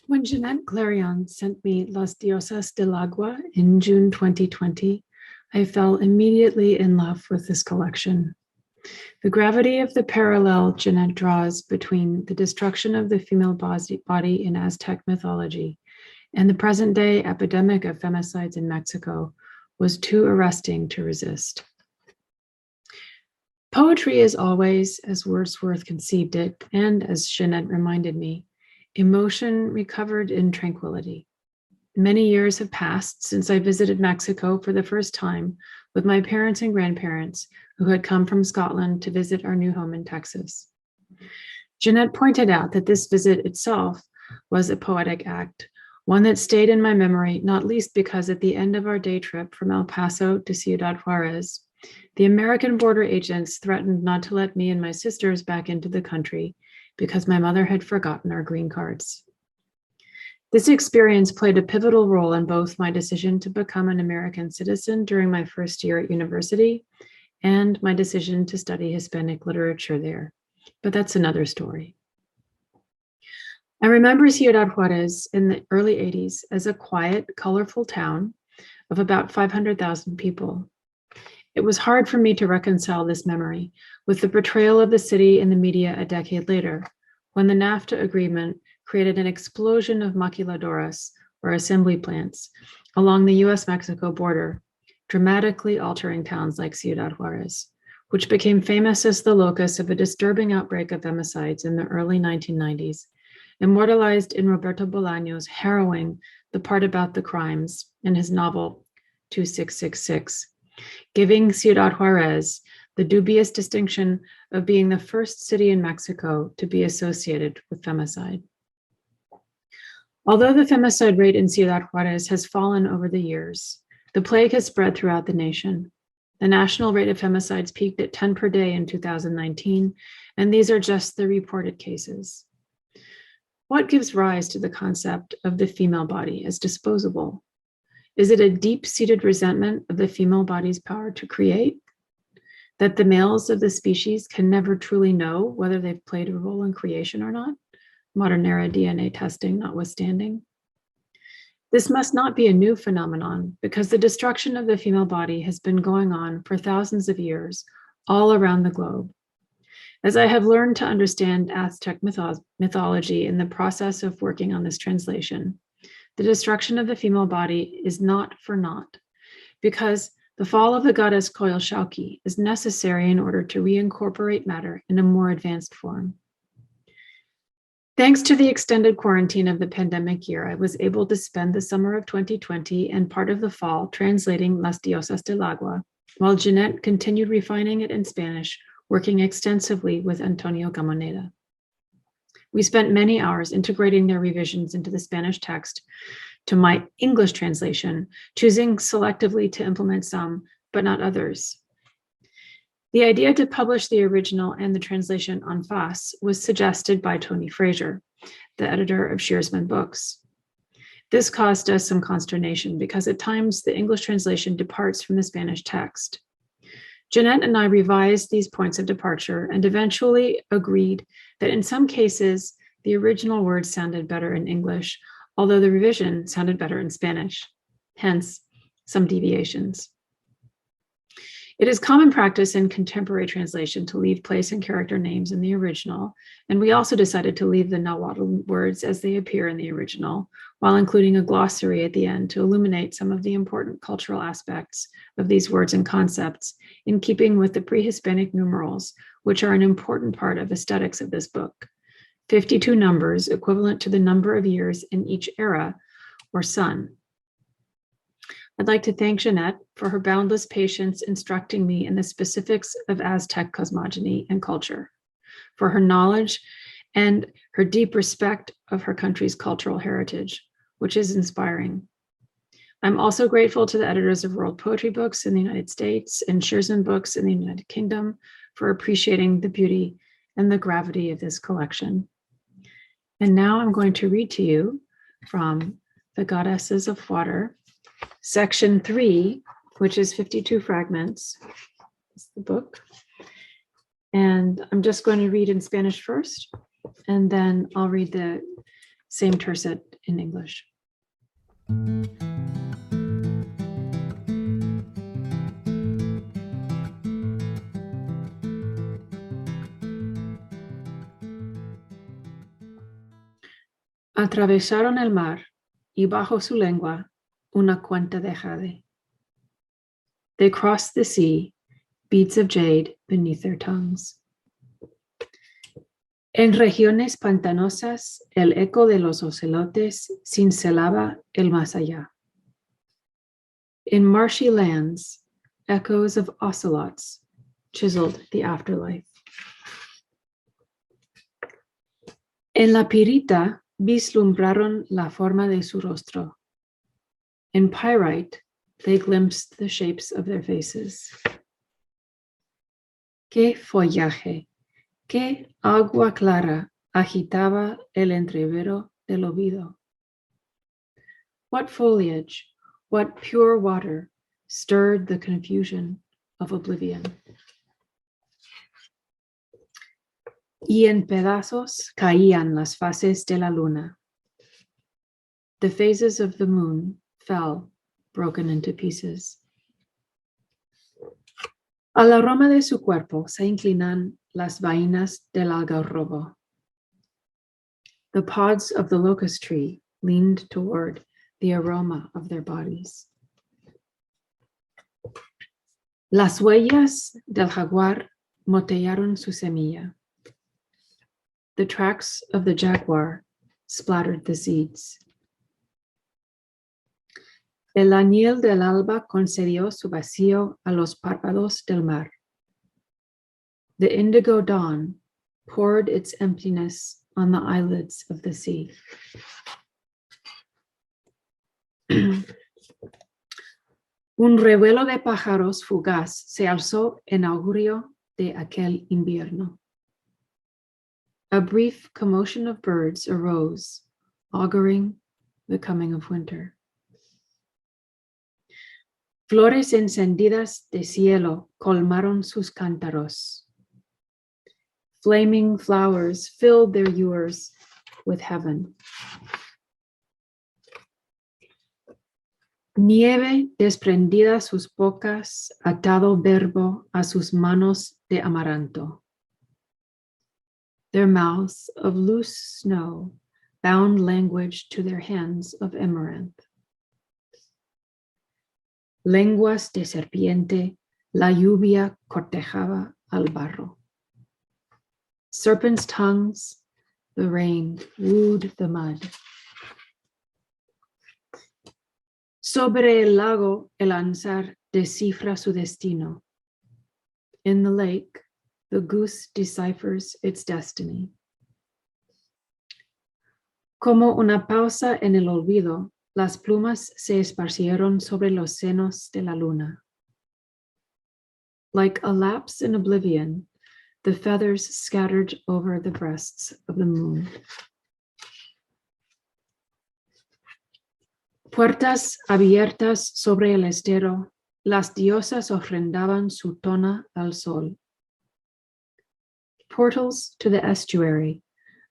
When Jeannette Clariond sent me Las Diosas del Agua in June 2020, I fell immediately in love with this collection. The gravity of the parallel Jeannette draws between the destruction of the female body in Aztec mythology and the present-day epidemic of femicides in Mexico was too arresting to resist. Poetry is always, as Wordsworth conceived it, and as Jeannette reminded me, emotion recovered in tranquility. Many years have passed since I visited Mexico for the first time with my parents and grandparents who had come from Scotland to visit our new home in Texas. Jeannette pointed out that this visit itself was a poetic act, one that stayed in my memory, not least because at the end of our day trip from El Paso to Ciudad Juarez, the American border agents threatened not to let me and my sisters back into the country because my mother had forgotten our green cards. This experience played a pivotal role in both my decision to become an American citizen during my first year at university and my decision to study Hispanic literature there. But that's another story. I remember Ciudad Juarez in the early 80s as a quiet, colorful town of about 500,000 people. It was hard for me to reconcile this memory with the portrayal of the city in the media a decade later, when the NAFTA agreement created an explosion of maquiladoras, or assembly plants, along the US-Mexico border, dramatically altering towns like Ciudad Juarez, which became famous as the locus of a disturbing outbreak of femicides in the early 1990s, immortalized in Roberto Bolaño's harrowing The Part About the Crimes in his novel 2666, giving Ciudad Juarez the dubious distinction of being the first city in Mexico to be associated with femicide. Although the femicide rate in Ciudad Juarez has fallen over the years, the plague has spread throughout the nation. The national rate of femicides peaked at 10 per day in 2019, and these are just the reported cases. What gives rise to the concept of the female body as disposable? Is it a deep-seated resentment of the female body's power to create? That the males of the species can never truly know whether they've played a role in creation or not, modern era DNA testing notwithstanding? This must not be a new phenomenon because the destruction of the female body has been going on for thousands of years all around the globe. As I have learned to understand Aztec mythology in the process of working on this translation, the destruction of the female body is not for naught, because the fall of the goddess Coyolxauhqui is necessary in order to reincorporate matter in a more advanced form. Thanks to the extended quarantine of the pandemic year, I was able to spend the summer of 2020 and part of the fall translating Las Diosas del Agua, while Jeannette continued refining it in Spanish, working extensively with Antonio Gamoneda. We spent many hours integrating their revisions into the Spanish text to my English translation, choosing selectively to implement some, but not others. The idea to publish the original and the translation en face was suggested by Tony Fraser, the editor of Shearsman Books. This caused us some consternation because at times the English translation departs from the Spanish text. Jeannette and I revised these points of departure and eventually agreed that in some cases, the original words sounded better in English, although the revision sounded better in Spanish, hence some deviations. It is common practice in contemporary translation to leave place and character names in the original, and we also decided to leave the Nahuatl words as they appear in the original, while including a glossary at the end to illuminate some of the important cultural aspects of these words and concepts, in keeping with the pre-Hispanic numerals, which are an important part of aesthetics of this book. 52 numbers equivalent to the number of years in each era or sun. I'd like to thank Jeannette for her boundless patience instructing me in the specifics of Aztec cosmogony and culture, for her knowledge and her deep respect of her country's cultural heritage, which is inspiring. I'm also grateful to the editors of World Poetry Books in the United States and Shearsman Books in the United Kingdom for appreciating the beauty and the gravity of this collection. And now I'm going to read to you from The Goddesses of Water, Section 3, which is 52 fragments. That's the book. And I'm just going to read in Spanish first, and then I'll read the Same tercet in English. Atravesaron el mar y bajo su lengua una cuenta de jade. They crossed the sea, beads of jade beneath their tongues. En regiones pantanosas, el eco de los ocelotes cincelaba el más allá. In marshy lands, echoes of ocelots chiseled the afterlife. En la pirita vislumbraron la forma de su rostro. In pyrite, they glimpsed the shapes of their faces. Qué follaje, qué agua clara agitaba el entrevero del olvido. What foliage, what pure water stirred the confusion of oblivion. Y en pedazos caían las faces de la luna. The phases of the moon fell, broken into pieces. Al aroma de su cuerpo se inclinan las vainas del algarrobo. The pods of the locust tree leaned toward the aroma of their bodies. Las huellas del jaguar motearon su semilla. The tracks of the jaguar splattered the seeds. El añil del alba concedió su vacío a los párpados del mar. The indigo dawn poured its emptiness on the eyelids of the sea. Un revuelo de pájaros fugaz se alzó en augurio de aquel invierno. A brief commotion of birds arose, auguring the coming of winter. Flores encendidas de cielo colmaron sus cántaros. Flaming flowers filled their ewers with heaven. Nieve desprendida sus bocas, atado verbo a sus manos de amaranto. Their mouths of loose snow bound language to their hands of amaranth. Lenguas de serpiente, la lluvia cortejaba al barro. Serpents' tongues, the rain wooed the mud. Sobre el lago, el ansar descifra su destino. In the lake, the goose deciphers its destiny. Como una pausa en el olvido, las plumas se esparcieron sobre los senos de la luna. Like a lapse in oblivion, the feathers scattered over the breasts of the moon. Puertas abiertas sobre el estero, las diosas ofrendaban su tona al sol. Portals to the estuary,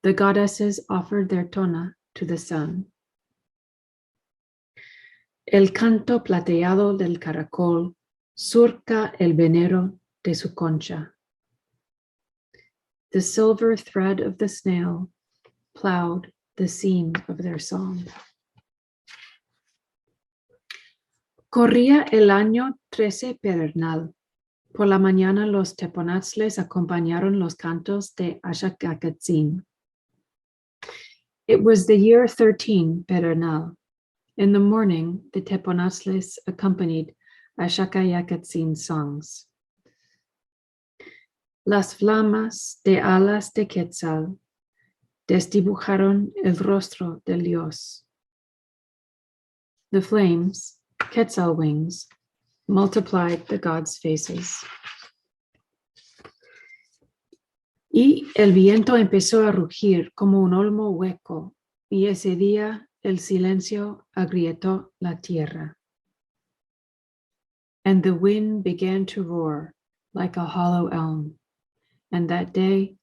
the goddesses offered their tona to the sun. El canto plateado del caracol surca el venero de su concha. The silver thread of the snail plowed the seam of their song. Corría el año 13 pedernal. Por la mañana los teponatzles acompañaron los cantos de Axacacatzin. It was the year 13 pedernal. In the morning, the teponatzles accompanied Axacayacatzin's songs. Las flamas de alas de Quetzal desdibujaron el rostro del dios. The flames, Quetzal wings, multiplied the gods' faces. Y el viento empezó a rugir como un olmo hueco, y ese día el silencio agrietó la tierra. And the wind began to roar like a hollow elm, and that day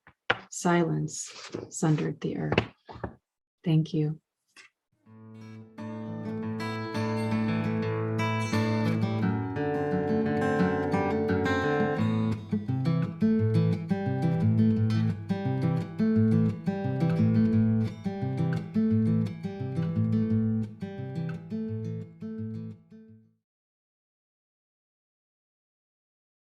silence sundered the earth. Thank you.